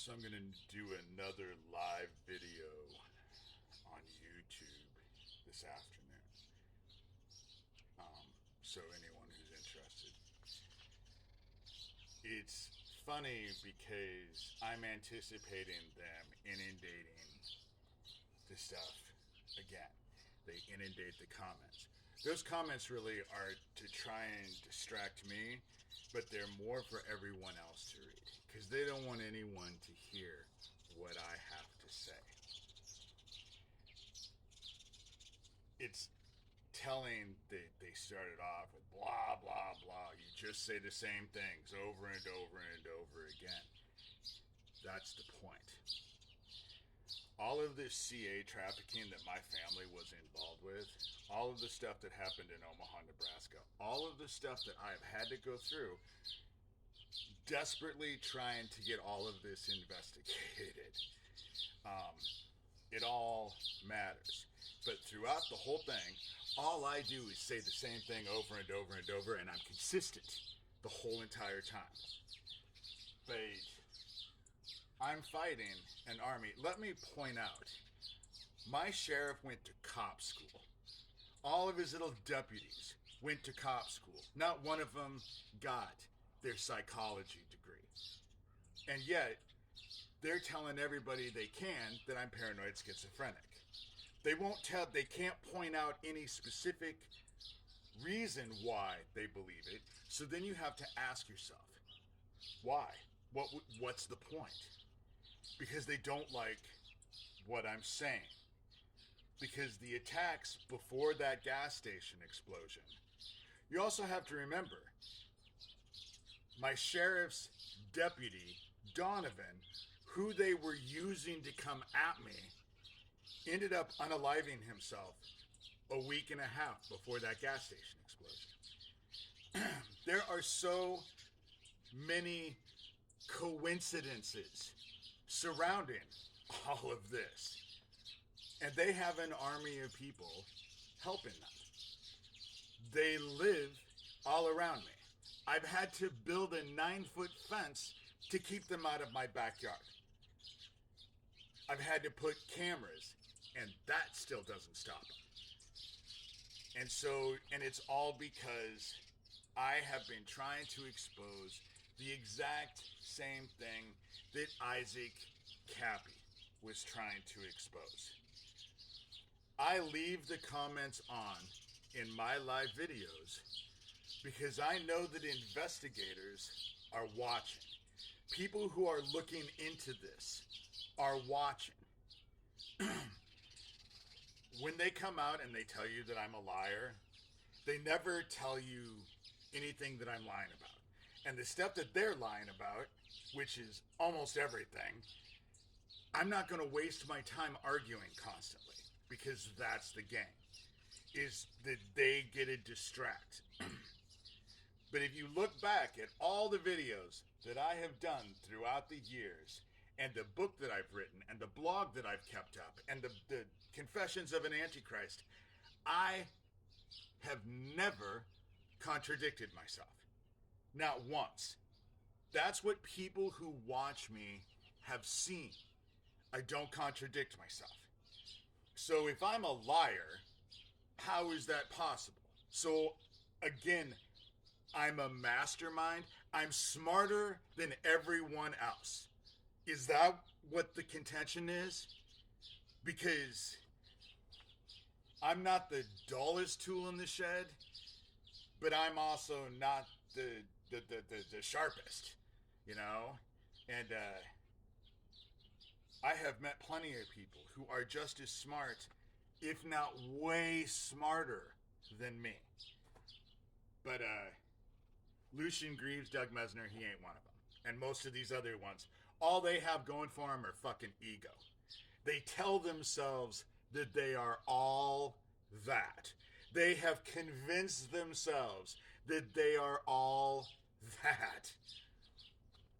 So I'm going to do another live video on YouTube this afternoon. So anyone who's interested. It's funny because I'm anticipating them inundating the stuff again. They inundate the comments. Those comments really are to try and distract me, but they're more for everyone else to read because they don't want anyone to hear what I have to say. It's telling that they started off with blah, blah, blah. You just say the same things over and over and over again. That's the point. All of this CA trafficking that my family was involved with, all of the stuff that happened in Omaha, Nebraska, all of the stuff that I've had to go through, desperately trying to get all of this investigated. It all matters. But throughout the whole thing, all I do is say the same thing over and over and over, and I'm consistent the whole entire time. But I'm fighting an army. Let me point out, my sheriff went to cop school. All of his little deputies went to cop school. Not one of them got their psychology degree. And yet, they're telling everybody they can that I'm paranoid schizophrenic. They can't point out any specific reason why they believe it. So then you have to ask yourself, why? What's the point? Because they don't like what I'm saying. Because the attacks before that gas station explosion, you also have to remember, my sheriff's deputy, Donovan, who they were using to come at me, ended up unaliving himself a week and a half before that gas station explosion. There are so many coincidences surrounding all of this. And they have an army of people helping them. They live all around me. I've had to build a 9-foot fence to keep them out of my backyard. I've had to put cameras, and that still doesn't stop them. And it's all because I have been trying to expose the exact same thing that Isaac Cappy was trying to expose. I leave the comments on in my live videos because I know that investigators are watching. People who are looking into this are watching. When they come out and they tell you that I'm a liar, they never tell you anything that I'm lying about. And the stuff that they're lying about, which is almost everything, I'm not going to waste my time arguing constantly because that's the game, is that they get a distract. But if you look back at all the videos that I have done throughout the years, and the book that I've written, and the blog that I've kept up, and the Confessions of an Antichrist, I have never contradicted myself. Not once. That's what people who watch me have seen. I don't contradict myself. So if I'm a liar, how is that possible? So again, I'm a mastermind. I'm smarter than everyone else. Is that what the contention is? Because I'm not the dullest tool in the shed, but I'm also not the sharpest, you know? And I have met plenty of people who are just as smart, if not way smarter than me. But Lucian Greaves, Doug Mesner, he ain't one of them. And most of these other ones, all they have going for them are fucking ego. They tell themselves that they are all that. They have convinced themselves that they are all that.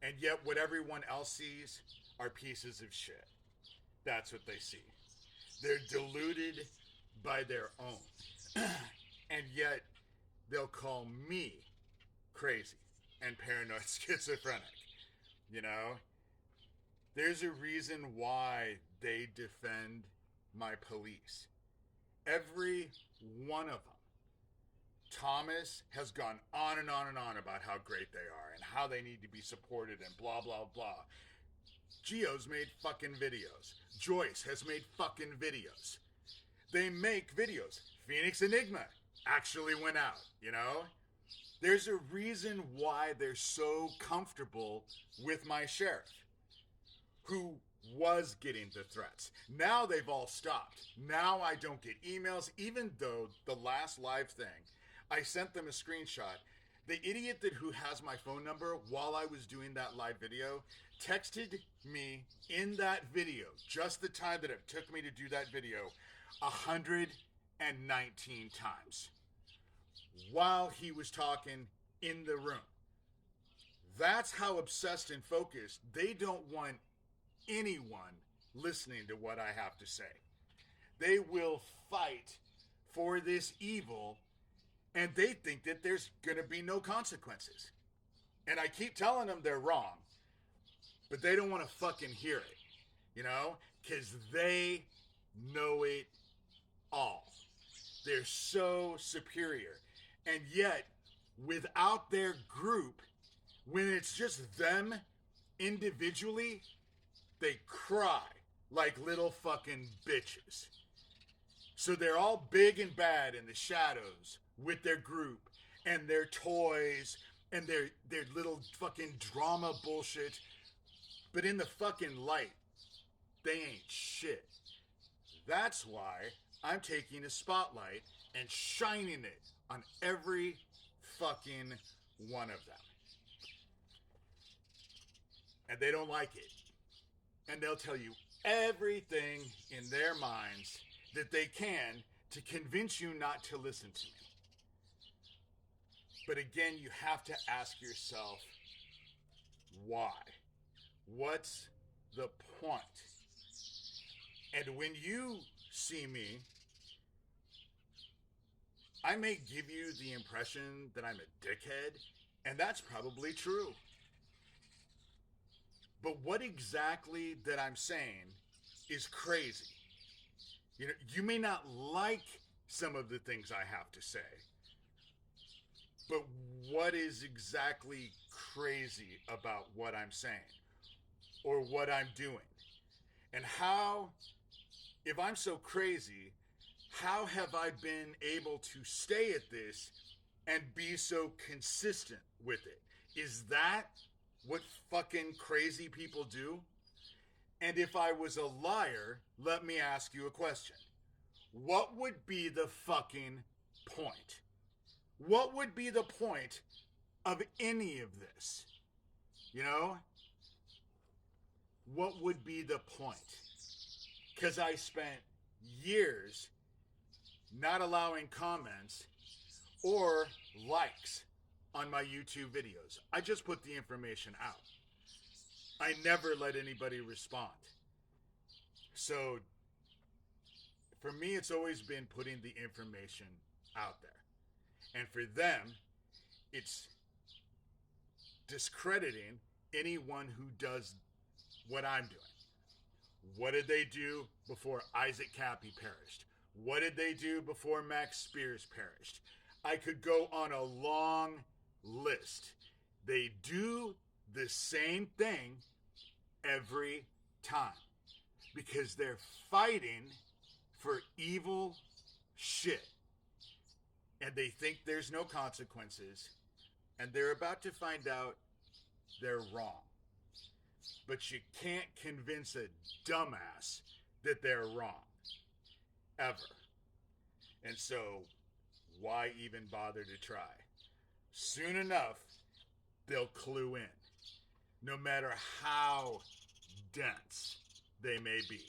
And yet what everyone else sees are pieces of shit. That's what they see. They're deluded by their own. And yet they'll call me crazy and paranoid schizophrenic, you know? There's a reason why they defend my police. Every one of them. Thomas has gone on and on and on about how great they are and how they need to be supported and blah, blah, blah. Gio's made fucking videos. Joyce has made fucking videos. They make videos. Phoenix Enigma actually went out, you know? There's a reason why they're so comfortable with my sheriff, who was getting the threats. Now they've all stopped. Now I don't get emails, even though the last live thing, I sent them a screenshot. The idiot who has my phone number while I was doing that live video texted me in that video, just the time that it took me to do that video, 119 times while he was talking in the room. That's how obsessed and focused. They don't want anyone listening to what I have to say. They will fight for this evil, and they think that there's going to be no consequences. And I keep telling them they're wrong, but they don't want to fucking hear it, you know, because they know it all. They're so superior. And yet, without their group, when it's just them individually, they cry like little fucking bitches. So they're all big and bad in the shadows with their group and their toys and their little fucking drama bullshit. But in the fucking light, they ain't shit. That's why I'm taking a spotlight and shining it on every fucking one of them. And they don't like it. And they'll tell you everything in their minds that they can to convince you not to listen to me. But again, you have to ask yourself, why? What's the point? And when you see me, I may give you the impression that I'm a dickhead, and that's probably true. But what exactly that I'm saying is crazy. You know, you may not like some of the things I have to say, but what is exactly crazy about what I'm saying or what I'm doing? And how, if I'm so crazy, how have I been able to stay at this and be so consistent with it? Is that what fucking crazy people do? And if I was a liar, let me ask you a question. What would be the fucking point? What would be the point of any of this? You know? What would be the point? Because I spent years not allowing comments or likes on my YouTube videos. I just put the information out. I never let anybody respond. So for me, it's always been putting the information out there. And for them, it's discrediting anyone who does what I'm doing. What did they do before Isaac Cappy perished? What did they do before Max Spears perished? I could go on a long list. They do the same thing every time because they're fighting for evil shit. And they think there's no consequences, and they're about to find out they're wrong. But you can't convince a dumbass that they're wrong. Ever. And so, why even bother to try? Soon enough, they'll clue in. No matter how dense they may be.